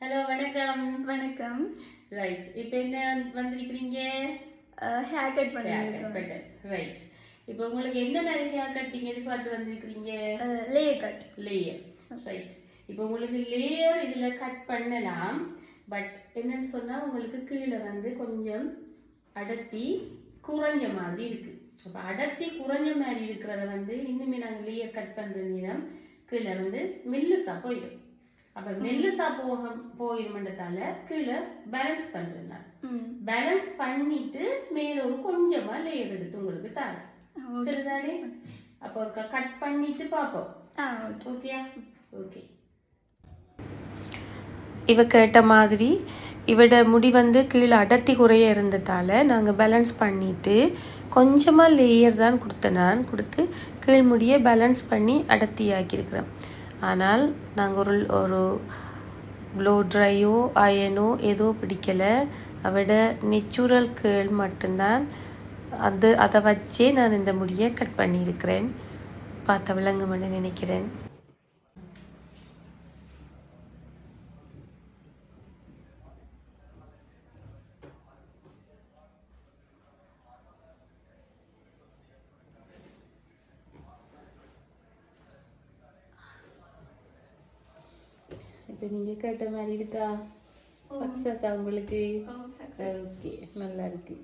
Hello வணக்கம். வணக்கம். Right, இப்போ என்ன வந்திருக்கிறீங்க? ஹேர் கட் பண்ணுறேன். ரைட், இப்போ உங்களுக்கு என்ன மாதிரி ஹேர் கட்டிங் எதிர்பார்த்து வந்திருக்கிறீங்க? Layer cut. லேயர். ரைட், இப்போ உங்களுக்கு லேயர் இதில் கட் பண்ணலாம். பட் என்னன்னு சொன்னால் உங்களுக்கு கீழே வந்து கொஞ்சம் அடர்த்தி குறைஞ்ச மாதிரி இருக்கு. அப்போ அடர்த்தி குறைஞ்ச மாதிரி இருக்கிறத வந்து இன்னுமே நாங்கள் லேயர் கட் பண்ணுற நேரம் கீழே வந்து மெல்லுசா போயிடும். அப்ப மெல்லுசா போயிருமன்றதால கீழே பேலன்ஸ் பண்றேன். பேலன்ஸ் பண்ணிட்டு மேல ஒரு கொஞ்சமா லேயர் எடுத்து உங்களுக்கு தரேன். சரிதானே? அப்ப ஒரு கட் பண்ணிட்டு பாப்போம். ஓகேயா? ஓகே. இவ கேட்ட மாதிரி இவட முடி வந்து கீழே அடர்த்தி குறைய இருந்ததால நாங்கள் பேலன்ஸ் பண்ணிட்டு கொஞ்சமாக லேயர் தான் கொடுத்தேன். நான் கொடுத்து கீழ் முடியை பேலன்ஸ் பண்ணி அடர்த்தி ஆக்கியிருக்கிறேன். ஆனால் நாங்கள் ஒரு ப்ளோ ட்ரையோ அயனோ ஏதோ பிடிக்கலை. அவட நேச்சுரல் கேர்ள் மட்டும்தான். அதை வச்சே நான் இந்த முடியை கட் பண்ணியிருக்கிறேன். பார்த்த விளங்குமென்னு நினைக்கிறேன். இப்போ நீங்க கேட்ட மாதிரி இருக்கா? சக்சஸ் உங்களுக்கு? ஓகே, நல்லா இருக்கு.